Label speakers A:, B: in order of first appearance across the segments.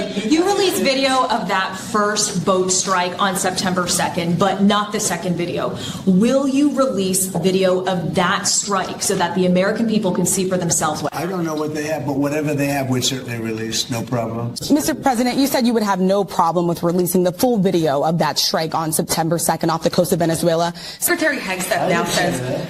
A: You released video of that first boat strike on September 2nd, but not the second video. Will you release video of that strike so that the American people can see for themselves?
B: I don't know what they have, but whatever they have, we'd certainly release. No problem.
C: Mr. President, you said you would have no problem with releasing the full video of that strike on September 2nd off the coast of Venezuela. Secretary Hegseth now says...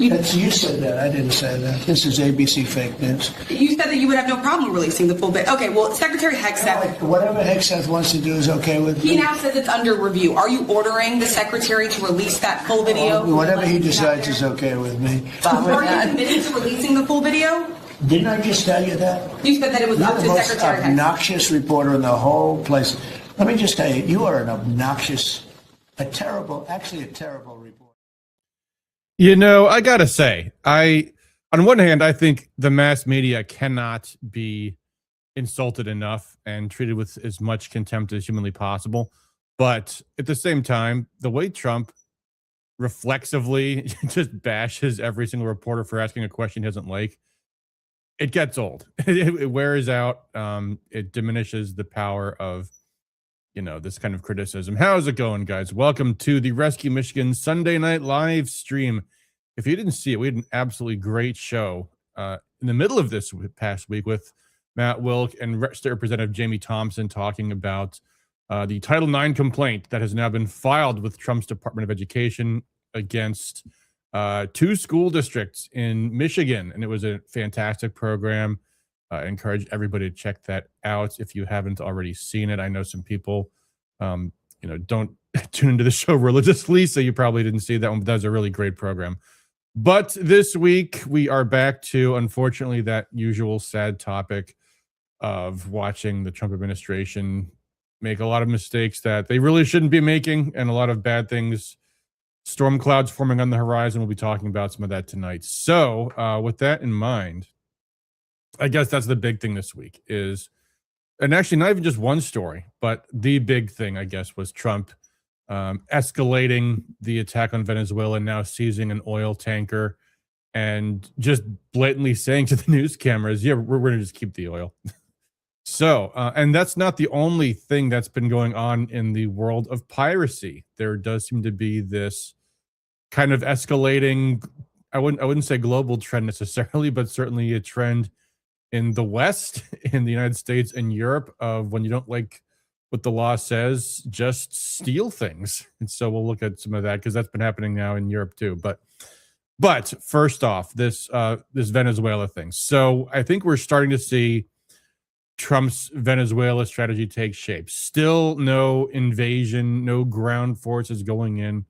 B: You said that. I didn't say that. This is ABC fake news.
C: You said that you would have no problem releasing the full bit. Okay, well, Secretary Hegseth...
B: Whatever Hegseth wants to do is okay with me.
C: He now says it's under review. Are you ordering the Secretary to release that full video?
B: Whatever he decides is okay with me.
C: Are you committed to releasing the full video?
B: Didn't I just tell you that?
C: You said that it was up to Secretary Hegseth.
B: You're the most obnoxious reporter in the whole place. Let me just tell you, you are an obnoxious, a terrible reporter.
D: You know, I gotta say, on one hand, I think the mass media cannot be insulted enough and treated with as much contempt as humanly possible. But at the same time, the way Trump reflexively just bashes every single reporter for asking a question he doesn't like, it gets old. It wears out. It diminishes the power of, this kind of criticism. How's it going, guys? Welcome to the Rescue Michigan Sunday Night Live stream. If you didn't see it, we had an absolutely great show in the middle of this past week with Matt Wilk and State Representative Jamie Thompson talking about the Title IX complaint that has now been filed with Trump's Department of Education against 2 school districts in Michigan. And it was a fantastic program. I encourage everybody to check that out if you haven't already seen it. I know some people, don't tune into the show religiously, so you probably didn't see that one, but that was a really great program. But this week, we are back to, unfortunately, that usual sad topic of watching the Trump administration make a lot of mistakes that they really shouldn't be making, and a lot of bad things, storm clouds forming on the horizon. We'll be talking about some of that tonight. So with that in mind, I guess that's the big thing this week is, and actually not even just one story, but the big thing, I guess, was Trump escalating the attack on Venezuela, and now seizing an oil tanker and just blatantly saying to the news cameras, yeah, we're going to just keep the oil. So, and that's not the only thing that's been going on in the world of piracy. There does seem to be this kind of escalating, I wouldn't say global trend necessarily, but certainly a trend in the West, in the United States and Europe, of when you don't like what the law says, just steal things. And so we'll look at some of that because that's been happening now in Europe too. But first off, this Venezuela thing. So I think we're starting to see Trump's Venezuela strategy take shape. Still no invasion, no ground forces going in.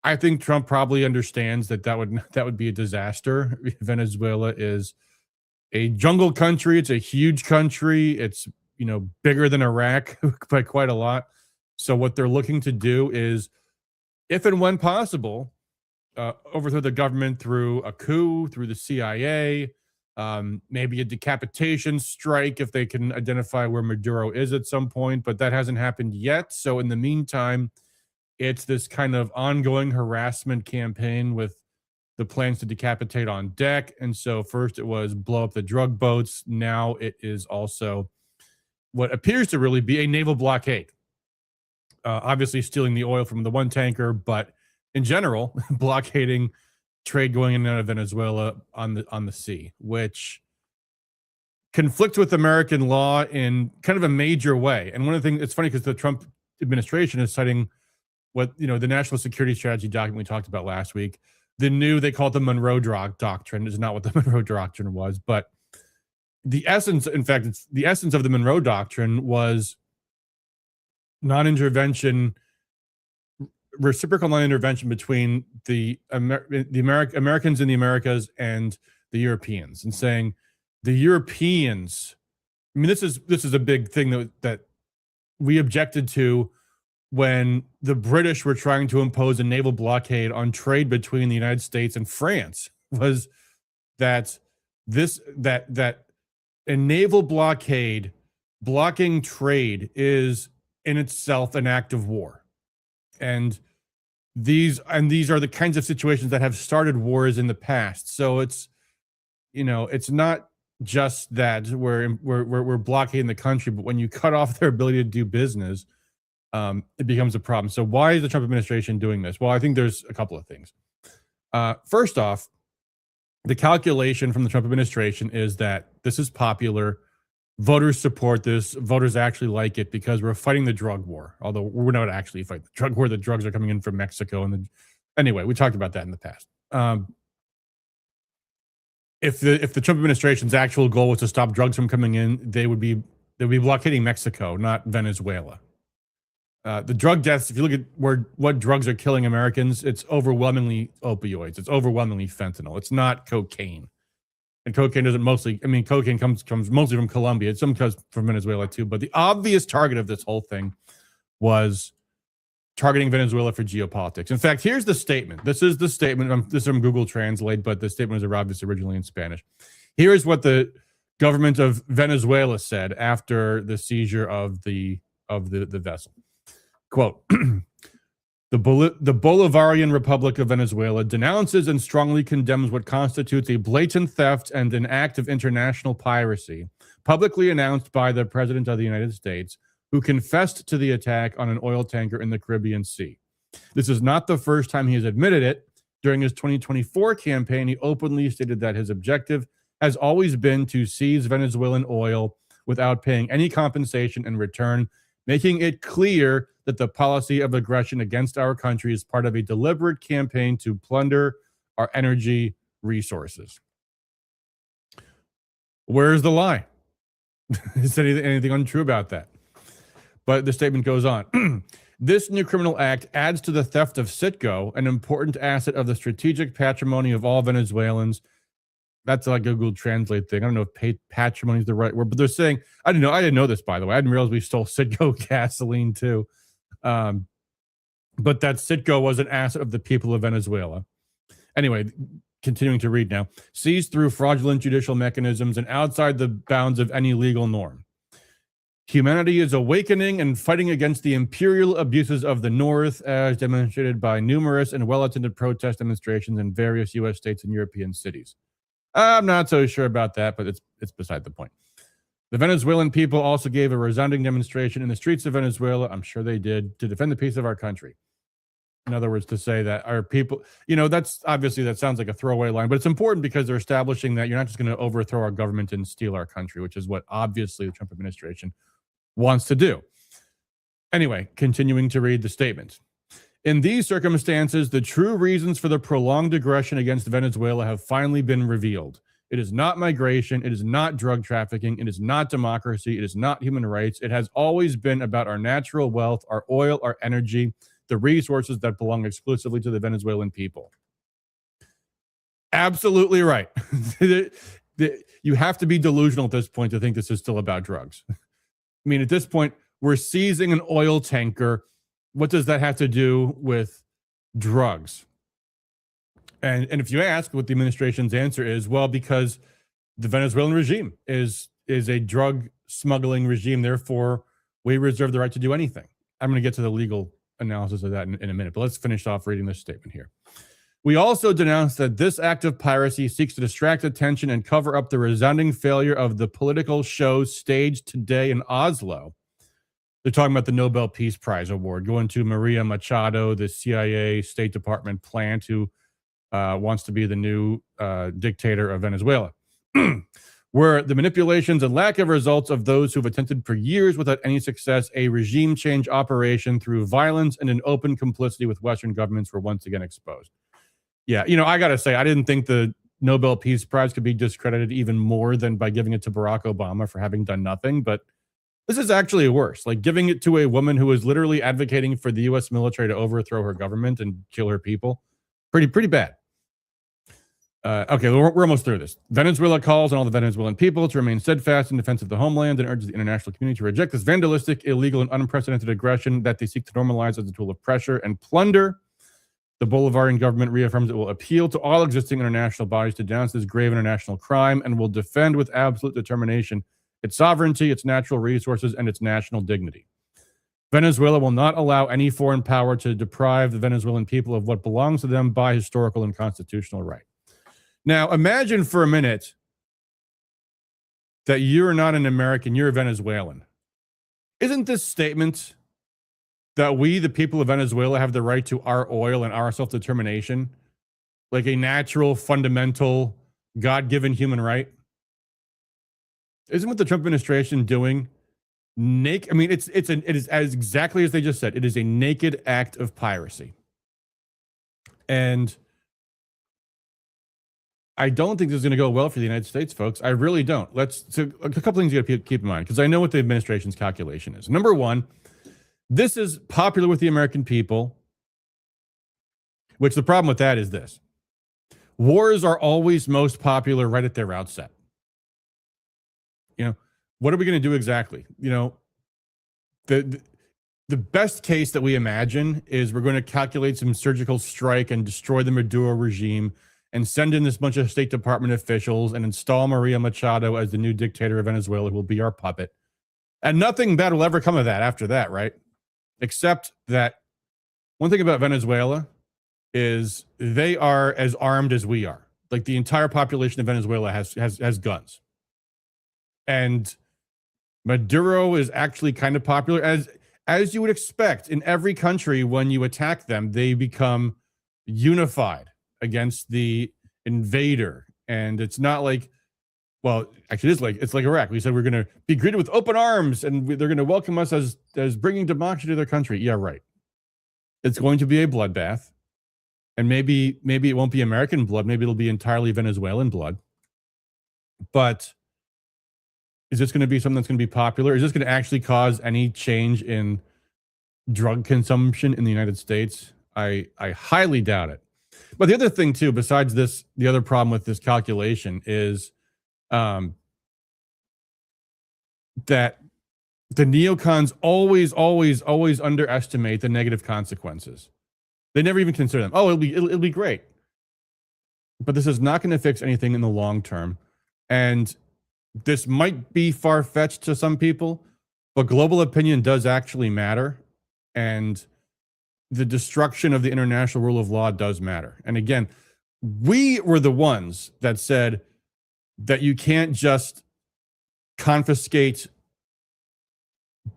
D: I think Trump probably understands that would be a disaster. Venezuela is a jungle country. It's a huge country. It's, bigger than Iraq by quite a lot. So what they're looking to do is, if and when possible, overthrow the government through a coup, through the CIA, maybe a decapitation strike if they can identify where Maduro is at some point, but that hasn't happened yet. So in the meantime, it's this kind of ongoing harassment campaign with the plans to decapitate on deck. And so first it was blow up the drug boats. Now it is also what appears to really be a naval blockade. Obviously stealing the oil from the one tanker, but in general, blockading trade going in and out of Venezuela on the sea, which conflicts with American law in kind of a major way. And one of the things, it's funny because the Trump administration is citing what, the national security strategy document we talked about last week. They call it the Monroe Doctrine. Is not what the Monroe Doctrine was, but the essence, in fact, it's the essence of the Monroe Doctrine was non-intervention, reciprocal non-intervention between the Americans in the Americas and the Europeans, and saying the Europeans. I mean, this is a big thing that we objected to when the British were trying to impose a naval blockade on trade between the United States and France. Was that a naval blockade blocking trade is in itself an act of war. And these are the kinds of situations that have started wars in the past. So it's not just that we're blockading the country, but when you cut off their ability to do business, it becomes a problem. So why is the Trump administration doing this? Well, I think there's a couple of things. First off, the calculation from the Trump administration is that this is popular. Voters support this. Voters actually like it because we're fighting the drug war. Although we're not actually fighting the drug war. The drugs are coming in from Mexico. Anyway, we talked about that in the past. If the Trump administration's actual goal was to stop drugs from coming in, they would be blockading Mexico, not Venezuela. The drug deaths, if you look at what drugs are killing Americans, it's overwhelmingly opioids. It's overwhelmingly fentanyl. It's not cocaine. And cocaine cocaine comes mostly from Colombia. Some comes from Venezuela too. But the obvious target of this whole thing was targeting Venezuela for geopolitics. In fact, here's the statement. This is the statement. This is from Google Translate, but the statement was obviously originally in Spanish. Here is what the government of Venezuela said after the seizure of the vessel. Quote, the Bolivarian Republic of Venezuela denounces and strongly condemns what constitutes a blatant theft and an act of international piracy, publicly announced by the President of the United States, who confessed to the attack on an oil tanker in the Caribbean Sea. This is not the first time he has admitted it. During his 2024 campaign, he openly stated that his objective has always been to seize Venezuelan oil without paying any compensation in return, making it clear that the policy of aggression against our country is part of a deliberate campaign to plunder our energy resources. Where's the lie? Is anything untrue about that? But the statement goes on. This new criminal act adds to the theft of Citgo, an important asset of the strategic patrimony of all Venezuelans. That's like a Google Translate thing. I don't know if patrimony is the right word, but they're saying, I didn't know this, by the way. I didn't realize we stole Citgo gasoline too. But that Citgo was an asset of the people of Venezuela. Anyway, continuing to read now. Seized through fraudulent judicial mechanisms and outside the bounds of any legal norm. Humanity is awakening and fighting against the imperial abuses of the North, as demonstrated by numerous and well-attended protest demonstrations in various U.S. states and European cities. I'm not so sure about that, but it's beside the point. The Venezuelan people also gave a resounding demonstration in the streets of Venezuela, I'm sure they did, to defend the peace of our country. In other words, to say that our people, that's obviously, that sounds like a throwaway line, but it's important because they're establishing that you're not just going to overthrow our government and steal our country, which is what obviously the Trump administration wants to do. Anyway, continuing to read the statement. In these circumstances, the true reasons for the prolonged aggression against Venezuela have finally been revealed. It is not migration. It is not drug trafficking. It is not democracy. It is not human rights. It has always been about our natural wealth, our oil, our energy, the resources that belong exclusively to the Venezuelan people. Absolutely right. You have to be delusional at this point to think this is still about drugs. I mean, at this point, we're seizing an oil tanker. What does that have to do with drugs? And if you ask what the administration's answer is, well, because the Venezuelan regime is a drug smuggling regime, therefore we reserve the right to do anything. I'm going to get to the legal analysis of that in a minute, but let's finish off reading this statement here. We also denounce that this act of piracy seeks to distract attention and cover up the resounding failure of the political show staged today in Oslo. They're talking about the Nobel Peace Prize award going to Maria Machado, the CIA State Department plant who wants to be the new dictator of Venezuela, where the manipulations and lack of results of those who've attempted for years without any success a regime change operation through violence and an open complicity with Western governments were once again exposed. Yeah, I got to say, I didn't think the Nobel Peace Prize could be discredited even more than by giving it to Barack Obama for having done nothing. But this is actually worse, like giving it to a woman who is literally advocating for the U.S. military to overthrow her government and kill her people. Pretty bad. Okay, we're almost through this. Venezuela calls on all the Venezuelan people to remain steadfast in defense of the homeland and urges the international community to reject this vandalistic, illegal, and unprecedented aggression that they seek to normalize as a tool of pressure and plunder. The Bolivarian government reaffirms it will appeal to all existing international bodies to denounce this grave international crime and will defend with absolute determination its sovereignty, its natural resources, and its national dignity. Venezuela will not allow any foreign power to deprive the Venezuelan people of what belongs to them by historical and constitutional right. Now, imagine for a minute that you're not an American, you're a Venezuelan. Isn't this statement that we, the people of Venezuela, have the right to our oil and our self-determination, like a natural, fundamental, God-given human right? Isn't what the Trump administration doing naked? I mean, it is as exactly as they just said. It is a naked act of piracy. And I don't think this is going to go well for the United States, folks. I really don't. So a couple things you got to keep in mind, because I know what the administration's calculation is. Number one, this is popular with the American people, which the problem with that is this. Wars are always most popular right at their outset. You know, what are we going to do exactly? You know, the best case that we imagine is we're going to calculate some surgical strike and destroy the Maduro regime and send in this bunch of State Department officials and install Maria Machado as the new dictator of Venezuela, who will be our puppet. And nothing bad will ever come of that after that, right? Except that one thing about Venezuela is they are as armed as we are. Like, the entire population of Venezuela has guns. And Maduro is actually kind of popular, as you would expect in every country. When you attack them, they become unified against the invader. And it's not like, well, actually it's like Iraq. We said we're going to be greeted with open arms and they're going to welcome us as bringing democracy to their country. Yeah, right. It's going to be a bloodbath. And maybe it won't be American blood. Maybe it'll be entirely Venezuelan blood. But is this going to be something that's going to be popular? Is this going to actually cause any change in drug consumption in the United States? I highly doubt it. But the other thing too, besides this, the other problem with this calculation is that the neocons always underestimate the negative consequences. They never even consider them. Oh, it'll be great. But this is not going to fix anything in the long term. And this might be far-fetched to some people, but global opinion does actually matter. And the destruction of the international rule of law does matter. And again, we were the ones that said that you can't just confiscate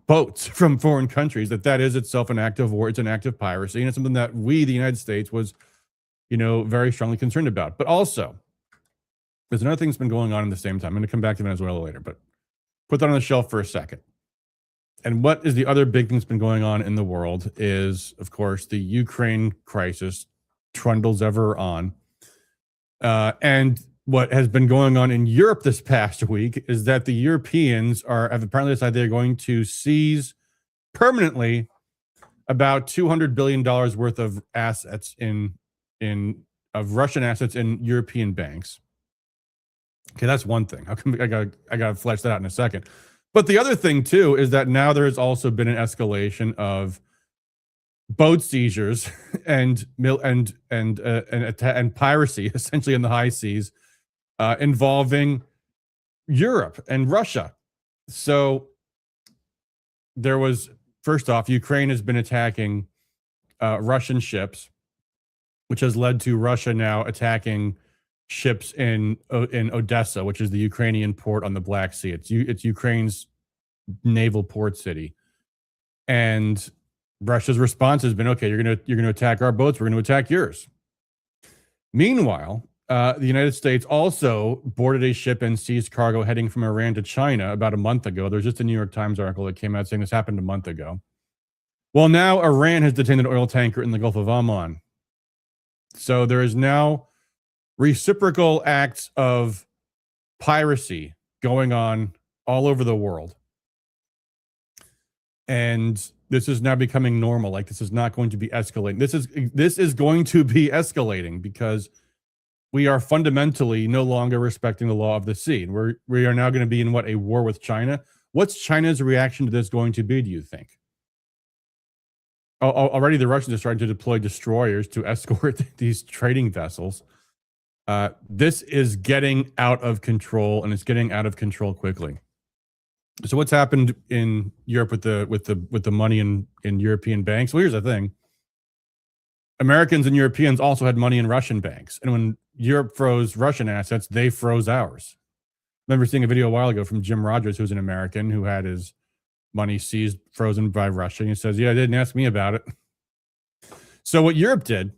D: boats from foreign countries, that is itself an act of war. It's an act of piracy. And it's something that we, the United States, was, very strongly concerned about. But also, there's another thing that's been going on at the same time. I'm going to come back to Venezuela later, but put that on the shelf for a second. And what is the other big thing that's been going on in the world is, of course, the Ukraine crisis trundles ever on. And what has been going on in Europe this past week is that the Europeans have apparently decided they're going to seize permanently about $200 billion worth of assets of Russian assets in European banks. Okay, that's one thing. I gotta flesh that out in a second. But the other thing too is that now there has also been an escalation of boat seizures and piracy, essentially in the high seas, involving Europe and Russia. So there was, first off, Ukraine has been attacking Russian ships, which has led to Russia now attacking ships in Odessa, which is the Ukrainian port on the Black Sea. It's Ukraine's naval port city. And Russia's response has been, okay, you're gonna attack our boats, we're going to attack yours. Meanwhile, the United States also boarded a ship and seized cargo heading from Iran to China about a month ago. There's just a New York Times article that came out saying this happened a month ago. Well, now Iran has detained an oil tanker in the Gulf of Oman. So there is now reciprocal acts of piracy going on all over the world. And this is now becoming normal. Like, this is not going to be escalating. This is going to be escalating because we are fundamentally no longer respecting the law of the sea. And we are now going to be in a war with China. What's China's reaction to this going to be, do you think? Already the Russians are starting to deploy destroyers to escort these trading vessels. This is getting out of control, and it's getting out of control quickly. So what's happened in Europe with the money in European banks? Well, here's the thing. Americans and Europeans also had money in Russian banks. And when Europe froze Russian assets, they froze ours. remember seeing a video a while ago from Jim Rogers, who's an American who had his money seized, frozen by Russia. And he says, yeah, they didn't ask me about it. So what Europe did,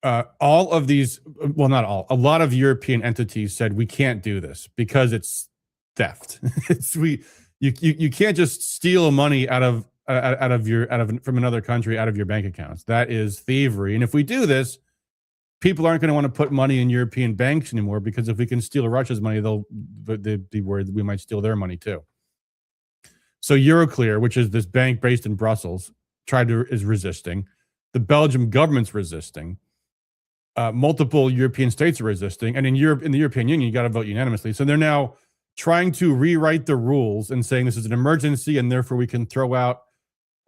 D: all of these, well, not all, a lot of European entities said, we can't do this because it's theft. You can't just steal money from another country out of your bank accounts. That is thievery. And if we do this, people aren't going to want to put money in European banks anymore, because if we can steal Russia's money, they'll be worried that we might steal their money too. So Euroclear, which is this bank based in Brussels, is resisting. The Belgian government's resisting. Multiple European states are resisting, and in the European Union, you got to vote unanimously. So they're now trying to rewrite the rules and saying this is an emergency, and therefore we can throw out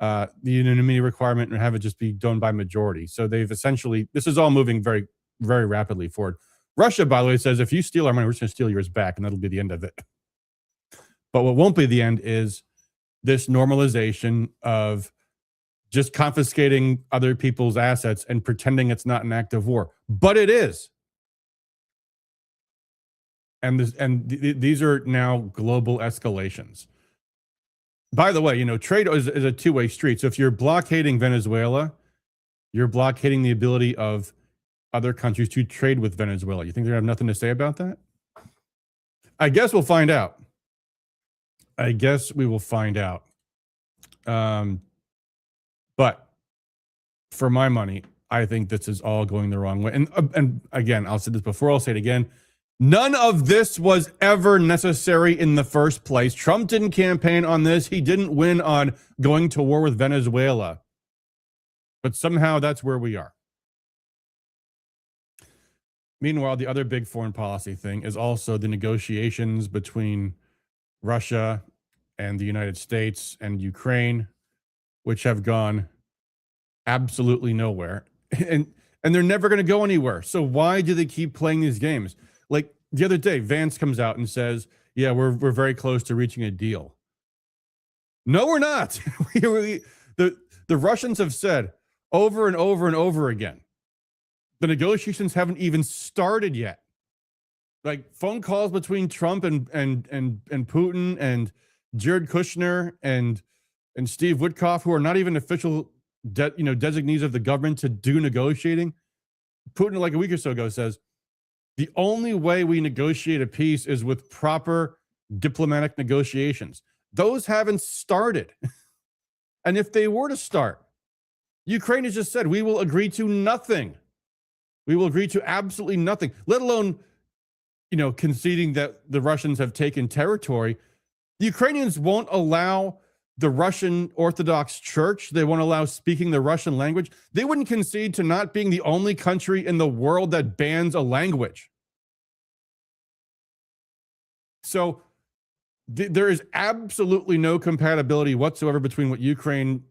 D: the unanimity requirement and have it just be done by majority. So they've essentially, this is all moving very, very rapidly forward. Russia, by the way, says if you steal our money, we're just going to steal yours back, and that'll be the end of it. But what won't be the end is this normalization of just confiscating other people's assets and pretending it's not an act of war. But it is. And these are now global escalations. By the way, trade is a two-way street. So if you're blockading Venezuela, you're blockading the ability of other countries to trade with Venezuela. You think they're going to have nothing to say about that? I guess we'll find out. I guess we will find out. But for my money, I think this is all going the wrong way. And again, I'll say this before, I'll say it again. None of this was ever necessary in the first place. Trump didn't campaign on this. He didn't win on going to war with Venezuela. But somehow that's where we are. Meanwhile, the other big foreign policy thing is also the negotiations between Russia and the United States and Ukraine, which have gone absolutely nowhere. And they're never going to go anywhere. So why do they keep playing these games? Like the other day, Vance comes out and says, yeah, we're very close to reaching a deal. No, we're not. The Russians have said over and over and over again, the negotiations haven't even started yet. Like phone calls between Trump and Putin and Jared Kushner and Steve Witkoff, who are not even official designees of the government to do negotiating. Putin, like a week or so ago, says, the only way we negotiate a peace is with proper diplomatic negotiations. Those haven't started. And if they were to start, Ukraine has just said, we will agree to nothing. We will agree to absolutely nothing, let alone, conceding that the Russians have taken territory. The Ukrainians won't allow the Russian Orthodox Church. They won't allow speaking the Russian language. They wouldn't concede to not being the only country in the world that bans a language. So there is absolutely no compatibility whatsoever between what Ukraine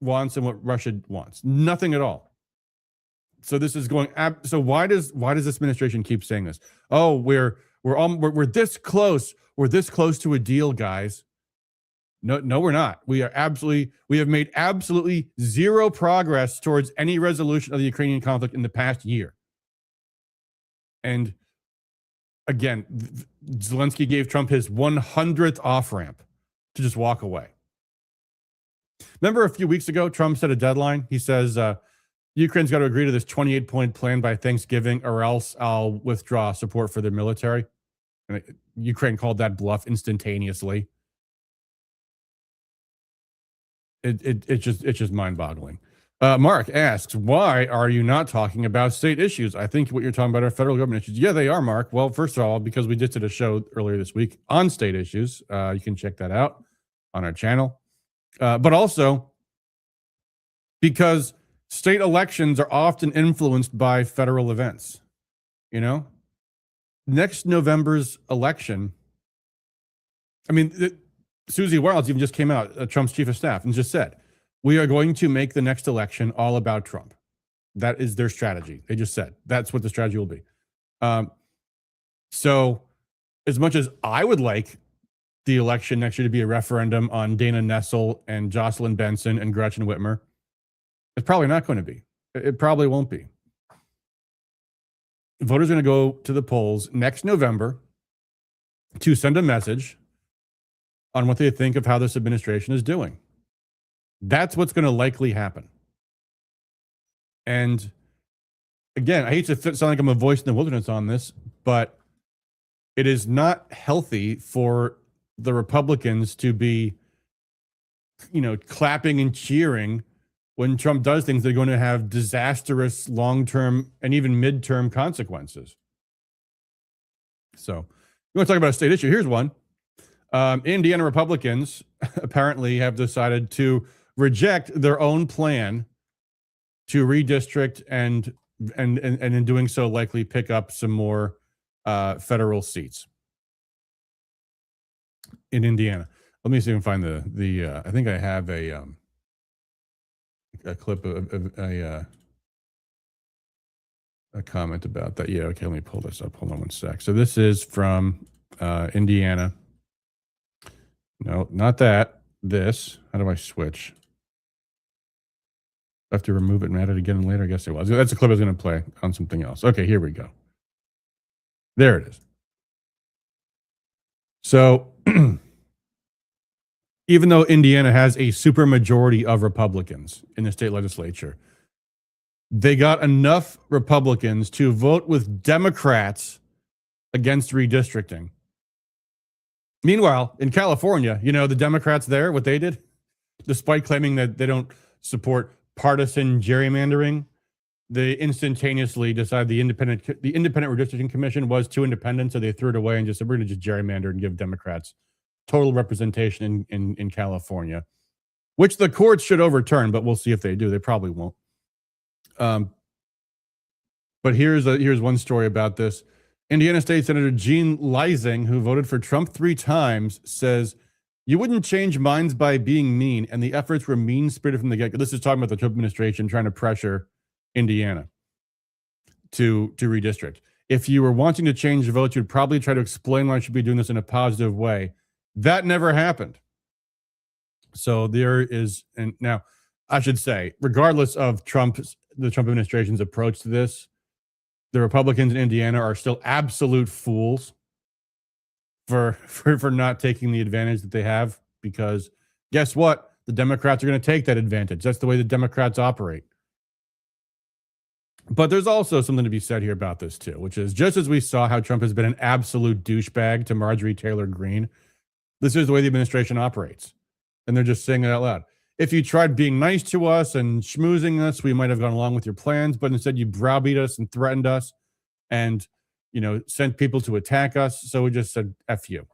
D: wants and what Russia wants. Nothing at all. So this is going. So why does this administration keep saying this? Oh, we're this close. We're this close to a deal, guys. No, we're not. We have made absolutely zero progress towards any resolution of the Ukrainian conflict in the past year. And again, Zelensky gave Trump his 100th off-ramp to just walk away. Remember a few weeks ago, Trump set a deadline. He says, Ukraine's got to agree to this 28-point plan by Thanksgiving, or else I'll withdraw support for their military. And Ukraine called that bluff instantaneously. It's just mind-boggling. Mark asks, why are you not talking about state issues? I think what you're talking about are federal government issues. Yeah, they are, Mark. Well, first of all, because we just did a show earlier this week on state issues. You can check that out on our channel. But also because state elections are often influenced by federal events. Next November's election, Susie Wiles even just came out, Trump's chief of staff, and just said, we are going to make the next election all about Trump. That is their strategy. They just said that's what the strategy will be. So as much as I would like the election next year to be a referendum on Dana Nessel and Jocelyn Benson and Gretchen Whitmer, it's probably not going to be. It probably won't be. Voters are going to go to the polls next November to send a message on what they think of how this administration is doing. That's what's going to likely happen. And again, I hate to sound like I'm a voice in the wilderness on this, but it is not healthy for the Republicans to be, clapping and cheering when Trump does things that are going to have disastrous long-term and even mid-term consequences. So, you want to talk about a state issue? Here's one. Indiana Republicans apparently have decided to reject their own plan to redistrict and in doing so likely pick up some more federal seats in Indiana. Let me see if I can find the I think I have a clip of a comment about that. Yeah, okay, let me pull this up. Hold on one sec. So this is from Indiana. No, not that. This. How do I switch? I have to remove it and add it again later. I guess it was. That's a clip I was going to play on something else. Okay, here we go. There it is. So, even though Indiana has a supermajority of Republicans in the state legislature, they got enough Republicans to vote with Democrats against redistricting. Meanwhile, in California, the Democrats there, what they did, despite claiming that they don't support partisan gerrymandering, they instantaneously decided the independent redistricting commission was too independent, so they threw it away and just said, we're going to just gerrymander and give Democrats total representation in California, which the courts should overturn, but we'll see if they do. They probably won't. But here's one story about this. Indiana State Senator Jean Leising, who voted for Trump 3 times, says, you wouldn't change minds by being mean, and the efforts were mean-spirited from the get-go. This is talking about the Trump administration trying to pressure Indiana to redistrict. If you were wanting to change the vote, you'd probably try to explain why I should be doing this in a positive way. That never happened. So there is, and now I should say, regardless of the Trump administration's approach to this, the Republicans in Indiana are still absolute fools for not taking the advantage that they have, because guess what? The Democrats are going to take that advantage. That's the way the Democrats operate. But there's also something to be said here about this too, which is just as we saw how Trump has been an absolute douchebag to Marjorie Taylor Greene, this is the way the administration operates. And they're just saying it out loud. If you tried being nice to us and schmoozing us, we might have gone along with your plans, but instead you browbeat us and threatened us and, sent people to attack us. So we just said, F you.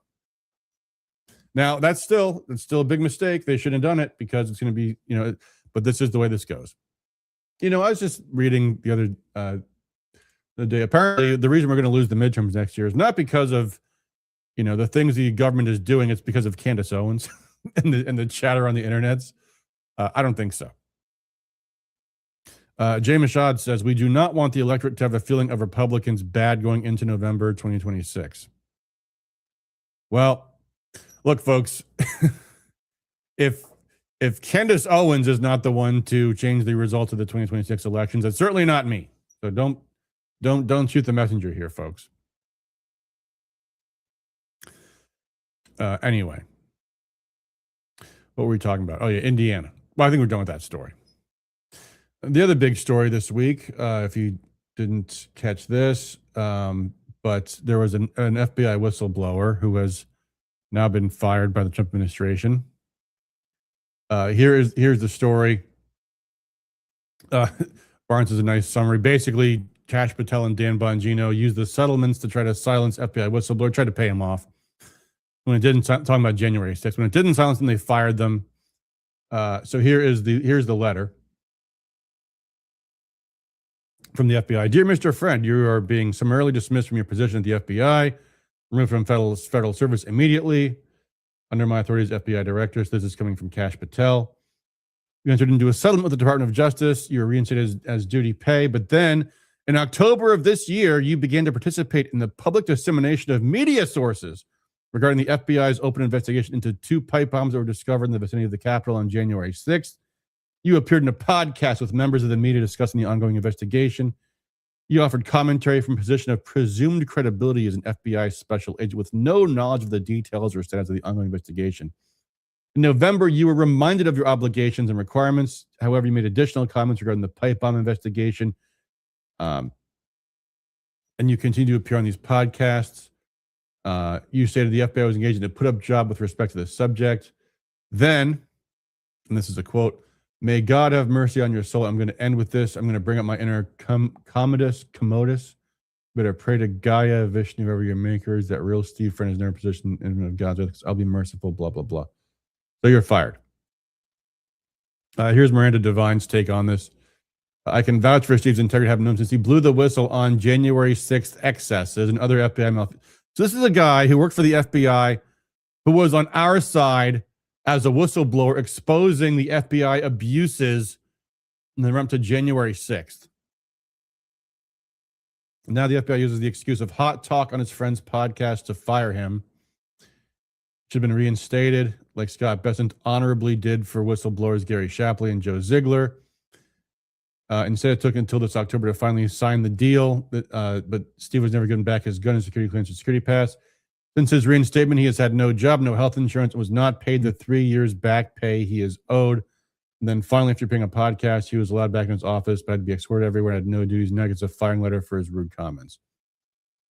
D: Now, that's still a big mistake. They shouldn't have done it because it's going to be, but this is the way this goes. I was just reading the day. Apparently, the reason we're going to lose the midterms next year is not because of, the things the government is doing. It's because of Candace Owens and the chatter on the internets. I don't think so. Jay Mashad says, we do not want the electorate to have a feeling of Republicans bad going into November 2026. Well, look, folks, if Candace Owens is not the one to change the results of the 2026 elections, it's certainly not me. So don't shoot the messenger here, folks. Anyway, what were we talking about? Oh yeah, Indiana. Well, I think we're done with that story. The other big story this week, if you didn't catch this, but there was an FBI whistleblower who has now been fired by the Trump administration. Here's the story. Barnes is a nice summary. Basically, Kash Patel and Dan Bongino used the settlements to try to silence FBI whistleblower, tried to pay him off. When it didn't, talking about January 6th, when it didn't silence them, they fired them. So here's the letter from the FBI. Dear Mr. Friend, you are being summarily dismissed from your position at the FBI, removed from federal service immediately. Under my authority as FBI director. So this is coming from Kash Patel. You entered into a settlement with the Department of Justice. You were reinstated as duty pay. But then in October of this year, you began to participate in the public dissemination of media sources regarding the FBI's open investigation into 2 pipe bombs that were discovered in the vicinity of the Capitol on January 6th. You appeared in a podcast with members of the media discussing the ongoing investigation. He offered commentary from a position of presumed credibility as an FBI special agent with no knowledge of the details or status of the ongoing investigation. In November, you were reminded of your obligations and requirements. However, you made additional comments regarding the pipe bomb investigation. And you continue to appear on these podcasts. You stated the FBI was engaged in a put-up job with respect to the subject. Then, and this is a quote, "May God have mercy on your soul." I'm going to end with this. I'm going to bring up my inner commodus. Better pray to Gaia, Vishnu, whoever your maker is. That real Steve friend is never position in God's ethics. I'll be merciful, blah, blah, blah. So you're fired. Here's Miranda Devine's take on this. "I can vouch for Steve's integrity, have known since he blew the whistle on January 6th excesses and other FBI malfeasance." So this is a guy who worked for the FBI, who was on our side as a whistleblower exposing the FBI abuses in the run up to January 6th. And now the FBI uses the excuse of hot talk on his friend's podcast to fire him. Should have been reinstated, like Scott Bessent honorably did for whistleblowers Gary Shapley and Joe Ziegler. Instead, it took until this October to finally sign the deal. But Steve was never given back his gun and security clearance and security pass. Since his reinstatement, he has had no job, no health insurance, and was not paid the 3 years back pay he is owed. And then finally, after being a podcast, he was allowed back in his office, but had to be escorted everywhere, had no duties. Now gets a firing letter for his rude comments.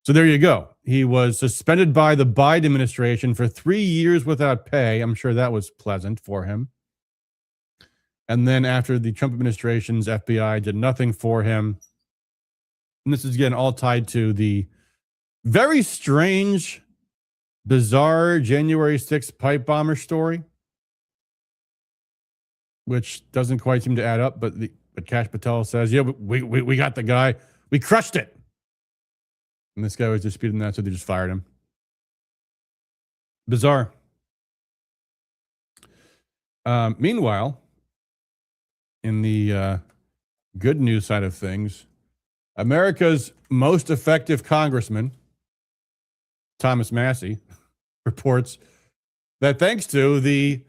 D: So there you go. He was suspended by the Biden administration for 3 years without pay. I'm sure that was pleasant for him. And then after the Trump administration's FBI did nothing for him. And this is, again, all tied to the very strange, bizarre January 6th pipe bomber story, which doesn't quite seem to add up. But Kash Patel says, yeah, we got the guy. We crushed it. And this guy was disputing that, so they just fired him. Bizarre. Meanwhile, in the good news side of things, America's most effective congressman, Thomas Massie, reports that thanks to the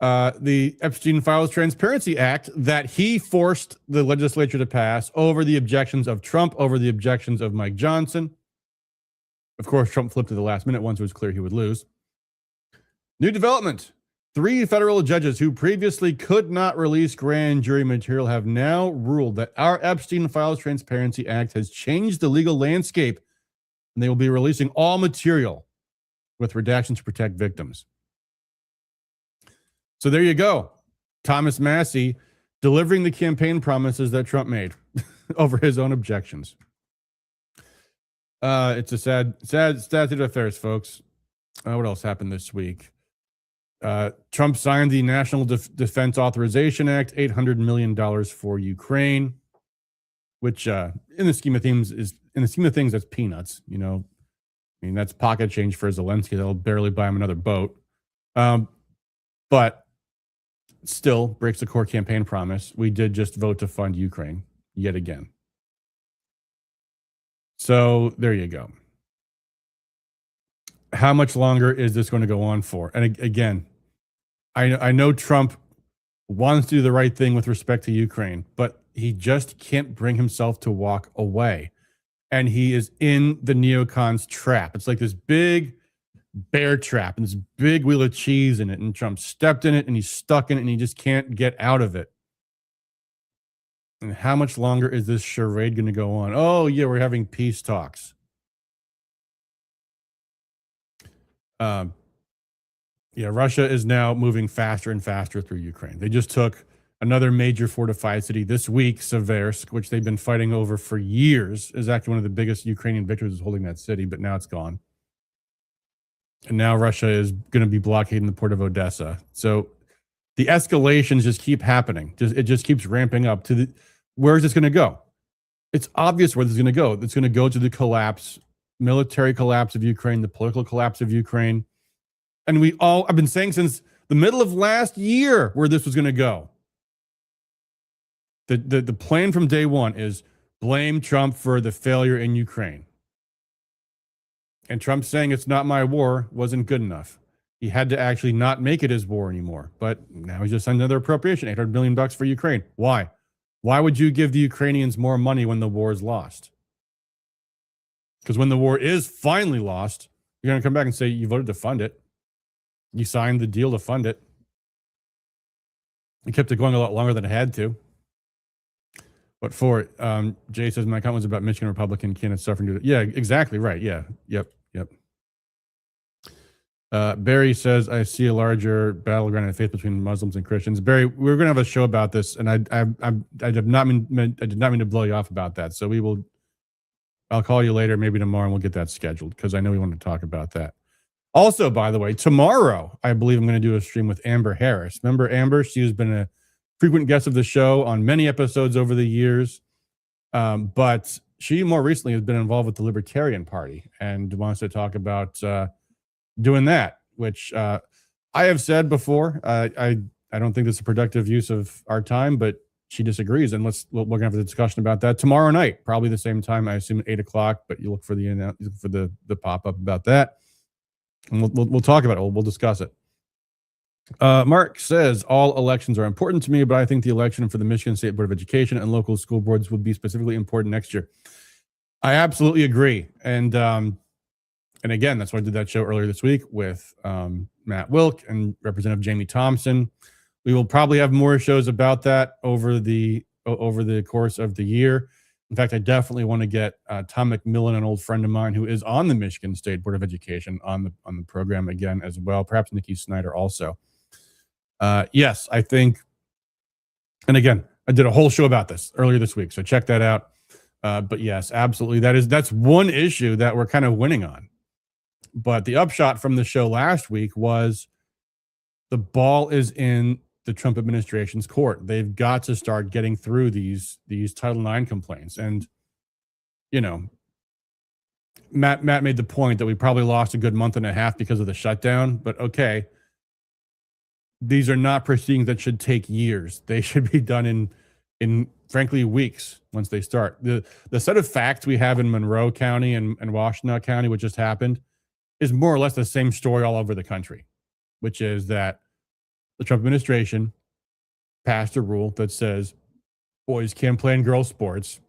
D: Epstein Files Transparency Act that he forced the legislature to pass over the objections of Trump, over the objections of Mike Johnson. Of course, Trump flipped at the last minute once it was clear he would lose. New development. 3 federal judges who previously could not release grand jury material have now ruled that our Epstein Files Transparency Act has changed the legal landscape, and they will be releasing all material with redactions to protect victims. So there you go. Thomas Massie delivering the campaign promises that Trump made over his own objections. It's a sad state of affairs, folks. What else happened this week? Trump signed the National Defense Authorization Act, $800 million for Ukraine, which in the scheme of things that's peanuts. You know, I mean, that's pocket change for Zelensky. That'll barely buy him another boat. But still breaks the core campaign promise. We did just vote to fund Ukraine yet again. So there you go. How much longer is this going to go on for? And again, I know Trump wants to do the right thing with respect to Ukraine, but he just can't bring himself to walk away. And he is in the neocons trap. It's like this big bear trap and this big wheel of cheese in it. And Trump stepped in it and he's stuck in it and he just can't get out of it. And how much longer is this charade going to go on? Oh, yeah, we're having peace talks. Russia is now moving faster and faster through Ukraine. They just took another major fortified city this week, Seversk, which they've been fighting over for years. Is actually one of the biggest Ukrainian victories is holding that city, but now it's gone. And now Russia is going to be blockading the port of Odessa. So the escalations just keep happening. It just keeps ramping up to where is this going to go? It's obvious where this is going to go. It's going to go to the collapse, military collapse of Ukraine, the political collapse of Ukraine. And I've been saying since the middle of last year where this was going to go. The plan from day one is blame Trump for the failure in Ukraine. And Trump saying it's not my war wasn't good enough. He had to actually not make it his war anymore. But now he's just another appropriation, $800 million for Ukraine. Why? Why would you give the Ukrainians more money when the war is lost? Because when the war is finally lost, you're going to come back and say you voted to fund it. You signed the deal to fund it. You kept it going a lot longer than it had to. But for it, Jay says, my comment was about Michigan Republican candidates suffering due to... Yeah, exactly right. Yeah. Yep. Barry says, I see a larger battleground of faith between Muslims and Christians. Barry, we're going to have a show about this, and I did not mean to blow you off about that. So I'll call you later, maybe tomorrow, and we'll get that scheduled, because I know we want to talk about that. Also, by the way, tomorrow, I believe I'm going to do a stream with Amber Harris. Remember Amber? She has been a frequent guest of the show on many episodes over the years. But she more recently has been involved with the Libertarian Party and wants to talk about doing that, which I have said before. I don't think that's a productive use of our time, but she disagrees, and we're going to have a discussion about that tomorrow night, probably the same time. I assume at 8:00. But you look for the pop up about that, and we'll talk about it. We'll discuss it. Mark says all elections are important to me, but I think the election for the Michigan State Board of Education and local school boards would be specifically important next year. I absolutely agree, and again, that's why I did that show earlier this week with Matt Wilk and Representative Jamie Thompson. We will probably have more shows about that over the course of the year. In fact, I definitely want to get Tom McMillan, an old friend of mine who is on the Michigan State Board of Education, on the program again as well. Perhaps Nikki Snyder also. Yes, I think, and again, I did a whole show about this earlier this week, so check that out. But yes, absolutely, that's one issue that we're kind of winning on. But the upshot from the show last week was the ball is in the Trump administration's court. They've got to start getting through these Title IX complaints. And, Matt made the point that we probably lost a good month and a half because of the shutdown. But okay, these are not proceedings that should take years. They should be done in frankly weeks once they start. The set of facts we have in Monroe County and Washtenaw County, which just happened, is more or less the same story all over the country, which is that the Trump administration passed a rule that says boys can't play in girls' sports,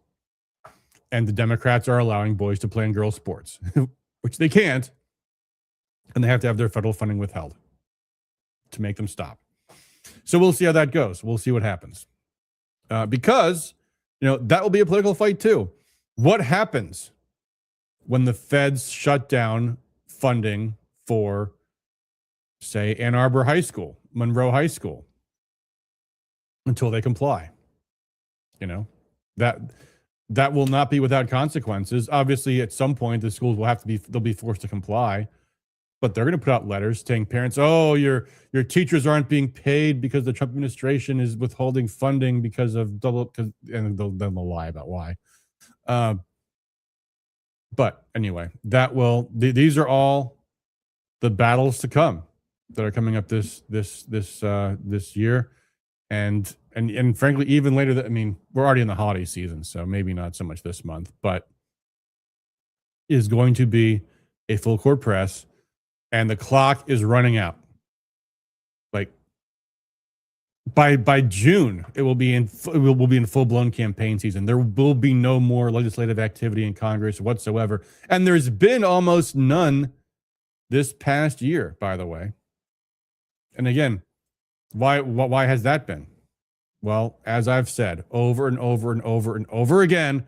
D: and the Democrats are allowing boys to play in girls' sports, which they can't, and they have to have their federal funding withheld to make them stop. So we'll see how that goes. We'll see what happens. Because, that will be a political fight too. What happens when the feds shut down funding for, say, Ann Arbor High School, Monroe High School, until they comply? That will not be without consequences. Obviously, at some point, the schools they'll be forced to comply, but they're going to put out letters telling parents, "Oh, your teachers aren't being paid because the Trump administration is withholding funding because of and they'll lie about why." But anyway, these are all the battles to come that are coming up this year, and frankly, even later. We're already in the holiday season, so maybe not so much this month, but is going to be a full court press, and the clock is running out. Like by June, it will be in full blown campaign season. There will be no more legislative activity in Congress whatsoever, and there's been almost none this past year, by the way. And again, why has that been? Well, as I've said over and over and over and over again,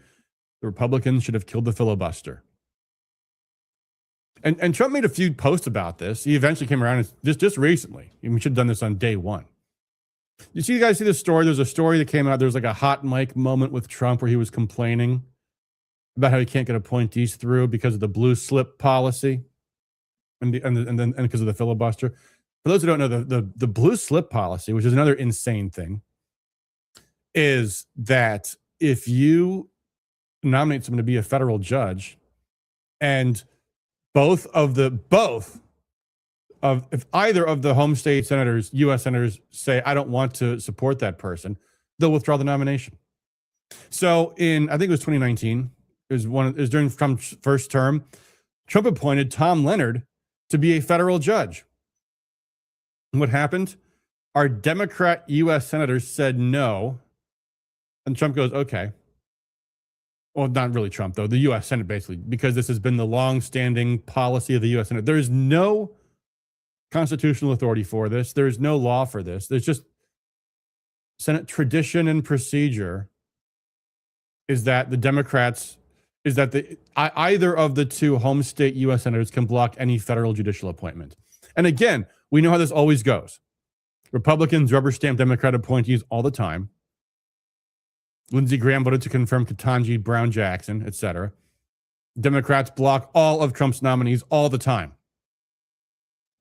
D: the Republicans should have killed the filibuster. And Trump made a few posts about this. He eventually came around and just recently. We should have done this on day one. You guys see this story? There's a story that came out. There's like a hot mic moment with Trump where he was complaining about how he can't get appointees through because of the blue slip policy and because of the filibuster. For those who don't know, the blue slip policy, which is another insane thing, is that if you nominate someone to be a federal judge, and if either of the home state senators, U.S. senators, say, I don't want to support that person, they'll withdraw the nomination. So I think it was 2019, it was during Trump's first term, Trump appointed Tom Leonard to be a federal judge. And what happened? Our Democrat U.S. senators said no. And Trump goes, okay. well, not really Trump, though, the U.S. Senate, basically, because this has been the long-standing policy of the U.S. Senate. There is no constitutional authority for this. There is no law for this. There's just Senate tradition and procedure is that the Democrats, is that either of the two home state U.S. senators can block any federal judicial appointment. And again, we know how this always goes. Republicans rubber stamp Democrat appointees all the time. Lindsey Graham voted to confirm Ketanji Brown Jackson, etc. Democrats block all of Trump's nominees all the time.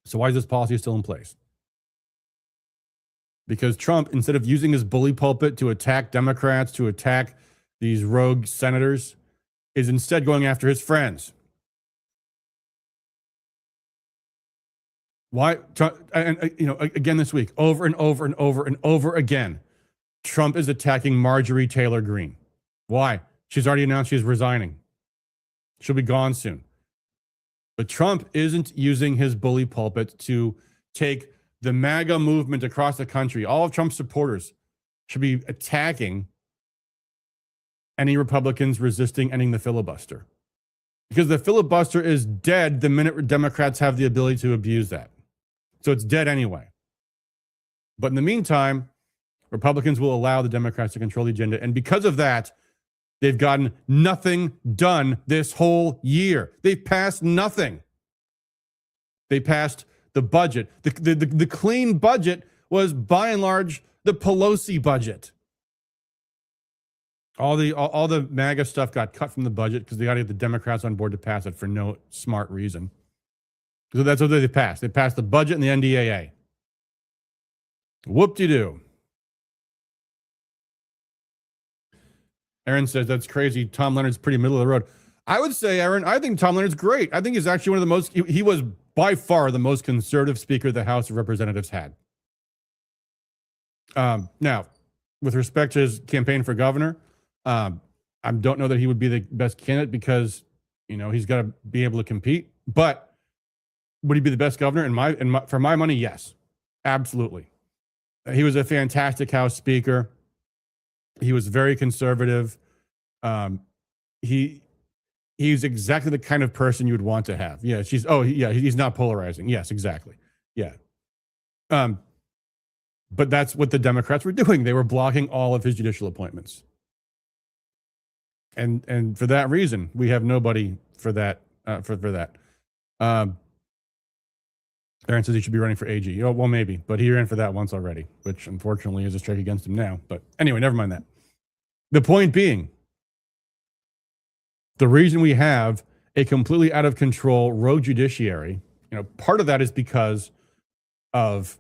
D: So why is this policy still in place? Because Trump, instead of using his bully pulpit to attack Democrats, to attack these rogue senators, is instead going after his friends. Why? And again this week, over and over and over and over again, Trump is attacking Marjorie Taylor Greene. Why? She's already announced she's resigning. She'll be gone soon. But Trump isn't using his bully pulpit to take the MAGA movement across the country. All of Trump's supporters should be attacking any Republicans resisting ending the filibuster. Because the filibuster is dead the minute Democrats have the ability to abuse that. So it's dead anyway. But in the meantime, Republicans will allow the Democrats to control the agenda. And because of that, they've gotten nothing done this whole year. They've passed nothing. They passed the budget. The clean budget was, by and large, the Pelosi budget. All the MAGA stuff got cut from the budget because they got to get the Democrats on board to pass it for no smart reason. So that's what they passed. They passed the budget and the NDAA. Whoop-de-doo. Aaron says, that's crazy. Tom Leonard's pretty middle of the road. I would say, Aaron, I think Tom Leonard's great. I think he's actually one of the most, he was by far the most conservative speaker the House of Representatives had. Now, with respect to his campaign for governor, I don't know that he would be the best candidate because, he's got to be able to compete. But would he be the best governor? For my money, yes, absolutely. He was a fantastic House Speaker. He was very conservative. He's exactly the kind of person you would want to have. Yeah, he's not polarizing. Yes, exactly. Yeah. But that's what the Democrats were doing. They were blocking all of his judicial appointments. And for that reason, we have nobody for that. Aaron says he should be running for AG. Oh, well, maybe, but he ran for that once already, which unfortunately is a strike against him now. But anyway, never mind that. The point being, the reason we have a completely out of control rogue judiciary, part of that is because of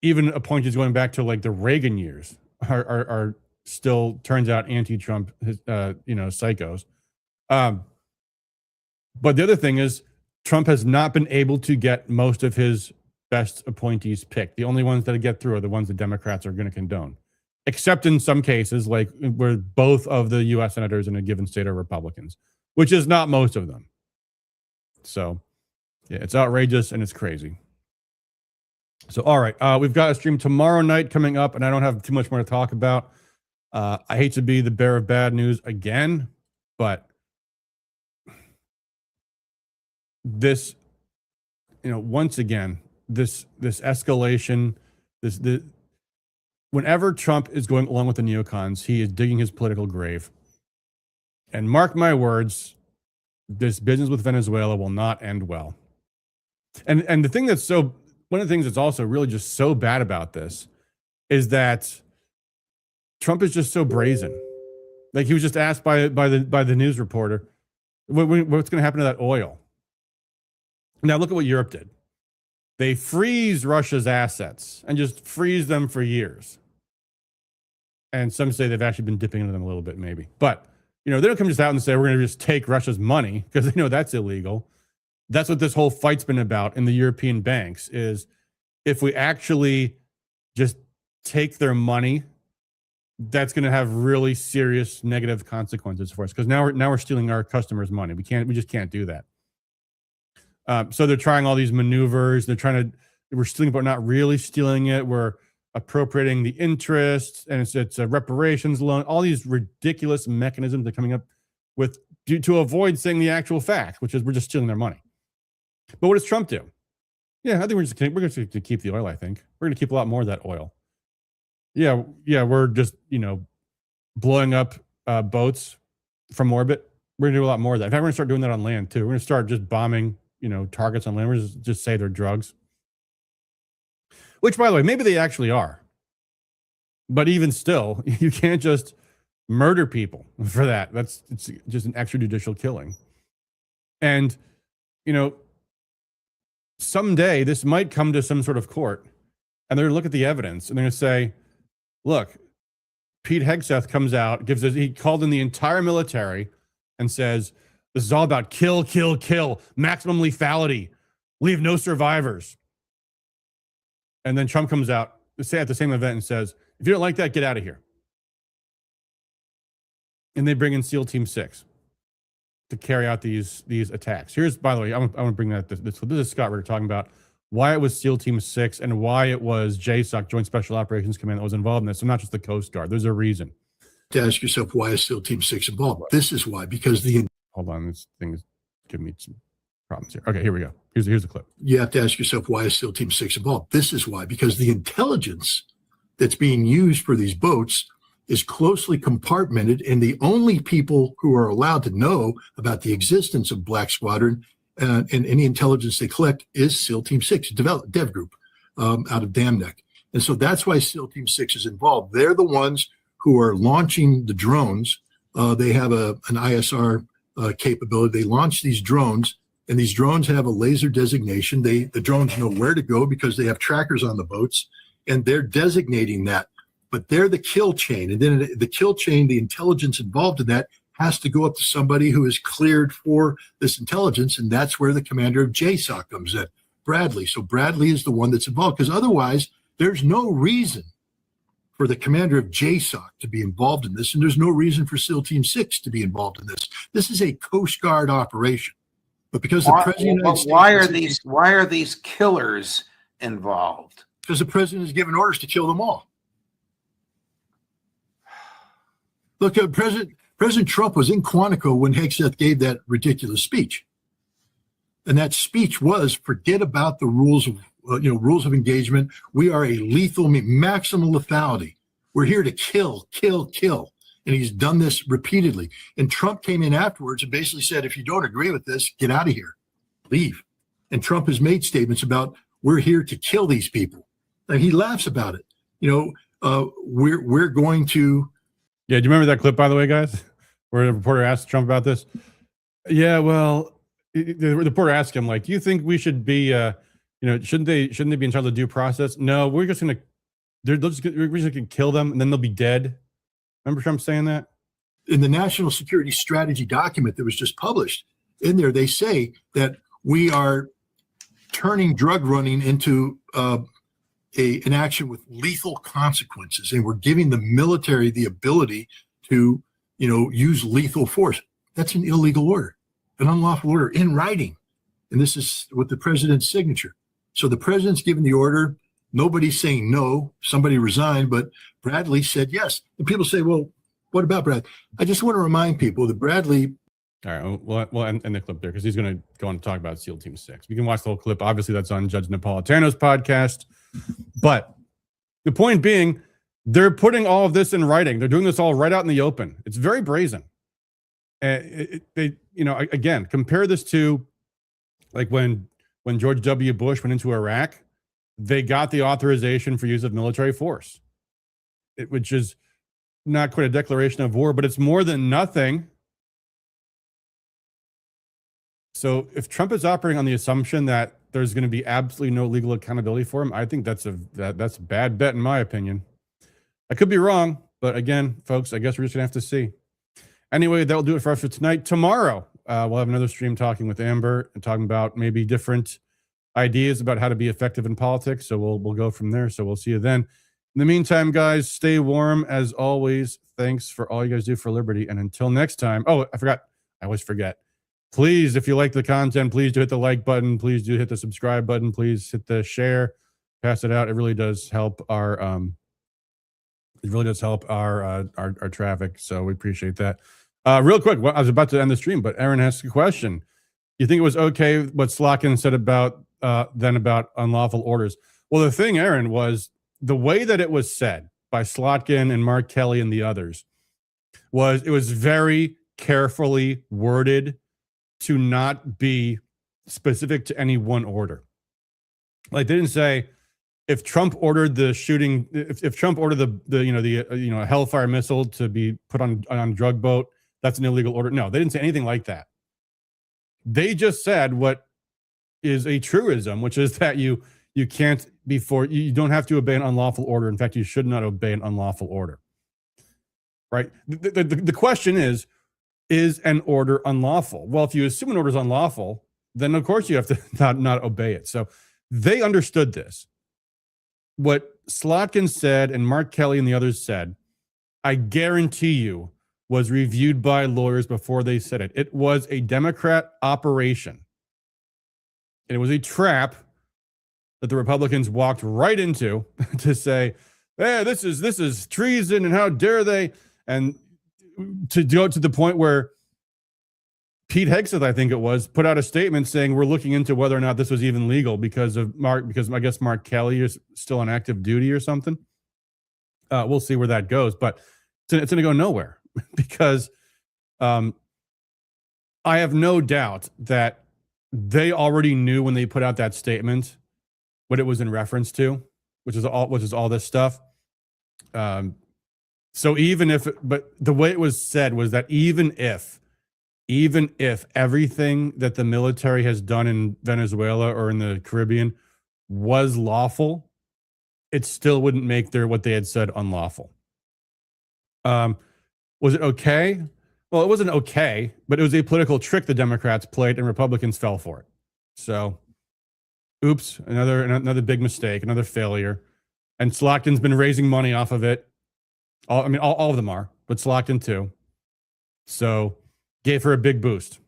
D: even appointees going back to like the Reagan years are still, turns out, anti-Trump, psychos. But the other thing is, Trump has not been able to get most of his best appointees picked. The only ones that get through are the ones the Democrats are going to condone, except in some cases, like where both of the U.S. senators in a given state are Republicans, which is not most of them. So, yeah, it's outrageous and it's crazy. So, all right, we've got a stream tomorrow night coming up, and I don't have too much more to talk about. I hate to be the bearer of bad news again, but this, once again, this escalation, whenever Trump is going along with the neocons, he is digging his political grave. And mark my words, this business with Venezuela will not end well. And the thing that's one of the things that's also really just so bad about this is that Trump is just so brazen. Like, he was just asked by the news reporter, what's going to happen to that oil? Now, look at what Europe did. They freeze Russia's assets and just freeze them for years. And some say they've actually been dipping into them a little bit, maybe. But, they don't come just out and say, we're going to just take Russia's money, because they know that's illegal. That's what this whole fight's been about in the European banks, is if we actually just take their money, that's going to have really serious negative consequences for us, because now we're stealing our customers' money. We just can't do that. So they're trying all these maneuvers. We're stealing, but not really stealing it. We're appropriating the interest, and it's a reparations loan. All these ridiculous mechanisms they're coming up with to avoid saying the actual fact, which is we're just stealing their money. But what does Trump do? Yeah, I think we're going to keep the oil. I think we're going to keep a lot more of that oil. Yeah, we're just blowing up boats from orbit. We're going to do a lot more of that. In fact, we're going to start doing that on land too. We're going to start just bombing targets on land. We're just say they're drugs. Which, by the way, maybe they actually are. But even still, you can't just murder people for that. It's just an extrajudicial killing. And, someday this might come to some sort of court, and they're going to look at the evidence, and they're going to say, look, Pete Hegseth comes out, he called in the entire military and says, this is all about kill, kill, kill, maximum lethality, leave no survivors. And then Trump comes out, say at the same event, and says, if you don't like that, get out of here. And they bring in SEAL Team 6 to carry out these attacks. Here's, by the way, I want to bring that. This is Scott Ritter talking about why it was SEAL Team 6 and why it was JSOC, Joint Special Operations Command, that was involved in this, and not just the Coast Guard. There's a reason.
E: To ask yourself, why is SEAL Team 6 involved? This is why, because
D: Hold on, this thing is giving me some problems here. Okay, here we go. Here's the clip.
E: You have to ask yourself, why is SEAL Team 6 involved? This is why, because the intelligence that's being used for these boats is closely compartmented, and the only people who are allowed to know about the existence of Black Squadron and any intelligence they collect is SEAL Team 6, dev group out of Dam Neck. And so that's why SEAL Team 6 is involved. They're the ones who are launching the drones. They have an ISR capability. They launch these drones, and these drones have a laser designation. The drones know where to go because they have trackers on the boats, and they're designating that. But they're the kill chain. And then the kill chain, the intelligence involved in that has to go up to somebody who is cleared for this intelligence. And that's where the commander of JSOC comes in, Bradley. So Bradley is the one that's involved, because otherwise there's no reason for the commander of JSOC to be involved in this. And there's no reason for SEAL Team 6 to be involved in this. This is a Coast Guard operation. But because the president of the United States,
F: why are these killers involved?
E: Because the president has given orders to kill them all. Look, President Trump was in Quantico when Hegseth gave that ridiculous speech, and that speech was, forget about the rules of rules of engagement. We are a lethal, maximum lethality. We're here to kill, kill, kill, and he's done this repeatedly. And Trump came in afterwards and basically said, if you don't agree with this, get out of here, leave. And Trump has made statements about we're here to kill these people, and he laughs about it. We're going to.
D: Yeah, do you remember that clip, by the way, guys, where the reporter asked Trump about this? Yeah, well, the reporter asked him, like, do you think we should be, shouldn't they be entitled to due process? No, we're just gonna kill them and then they'll be dead. Remember Trump saying that?
E: In the National Security Strategy document that was just published, in there they say that we are turning drug running into an action with lethal consequences, and we're giving the military the ability to, use lethal force. That's an illegal order, an unlawful order in writing, and this is with the president's signature. So the president's given the order. Nobody's saying no. Somebody resigned, but Bradley said yes. And people say, "Well, what about Bradley?" I just want to remind people that Bradley.
D: All right, well, end the clip there because he's going to go on to talk about SEAL Team 6. You can watch the whole clip. Obviously, that's on Judge Napolitano's podcast. But the point being, they're putting all of this in writing. They're doing this all right out in the open. It's very brazen. Again, compare this to like when George W. Bush went into Iraq, they got the authorization for use of military force, which is not quite a declaration of war, but it's more than nothing. So if Trump is operating on the assumption that there's going to be absolutely no legal accountability for him, I think that's a bad bet in my opinion. I could be wrong, but again, folks, I guess we're just gonna have to see. Anyway, that'll do it for us for tonight. Tomorrow, we'll have another stream talking with Amber and talking about maybe different ideas about how to be effective in politics. So we'll go from there. So we'll see you then. In the meantime, guys, stay warm as always. Thanks for all you guys do for liberty. And until next time. Oh, I always forget. Please, if you like the content, please do hit the like button. Please do hit the subscribe button. Please hit the share. pass it out. It really does help our our traffic. So we appreciate that. Real quick, well, I was about to end the stream, but Aaron asked a question. You think it was okay what Slotkin said about then about unlawful orders? Well, the thing, Aaron, was the way that it was said by Slotkin and Mark Kelly and the others was it was very carefully worded to not be specific to any one order. Like they didn't say if Trump ordered the shooting, if Trump ordered the Hellfire missile to be put on a drug boat, that's an illegal order. No, they didn't say anything like that. They just said what is a truism, which is that you can't you don't have to obey an unlawful order. In fact, you should not obey an unlawful order. Right? The question is an order unlawful? Well, if you assume an order is unlawful, then of course you have to not obey it. So they understood this. What Slotkin said and Mark Kelly and the others said, I guarantee you, was reviewed by lawyers before they said it. It was a Democrat operation. And it was a trap that the Republicans walked right into to say, hey, this is treason and how dare they? And to go to the point where Pete Hegseth, I think it was, put out a statement saying we're looking into whether or not this was even legal because I guess Mark Kelly is still on active duty or something. We'll see where that goes, but it's going to go nowhere because I have no doubt that they already knew when they put out that statement what it was in reference to, which is all this stuff. So but the way it was said was that even if everything that the military has done in Venezuela or in the Caribbean was lawful, it still wouldn't make what they had said unlawful. Was it okay? Well, it wasn't okay, but it was a political trick the Democrats played and Republicans fell for it. So, oops, another big mistake, another failure. And Slotkin's been raising money off of it. All of them are, but Slotkin too. So, gave her a big boost.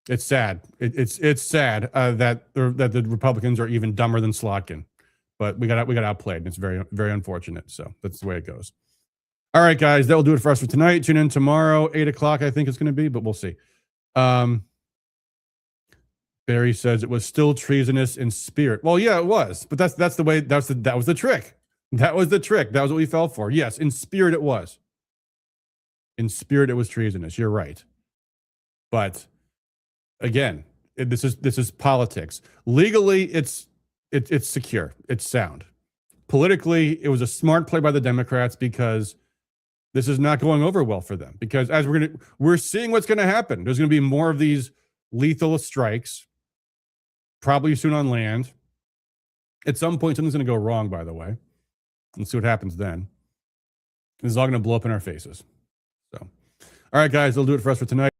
D: It's sad. It's sad that the Republicans are even dumber than Slotkin, but we got outplayed. And it's very, very unfortunate. So that's the way it goes. All right, guys, that will do it for us for tonight. Tune in tomorrow, 8:00. I think it's going to be, but we'll see. Barry says it was still treasonous in spirit. Well, yeah, it was, but that's the way. That was the trick. That was the trick. That was what we fell for. Yes, in spirit it was. In spirit it was treasonous. You're right. But again, this is politics. Legally, it's secure. It's sound. Politically, it was a smart play by the Democrats because this is not going over well for them. Because as we're seeing what's going to happen. There's going to be more of these lethal strikes, probably soon on land. At some point, something's going to go wrong. By the way, let's see what happens then. This is all going to blow up in our faces. So, all right, guys, that'll do it for us for tonight.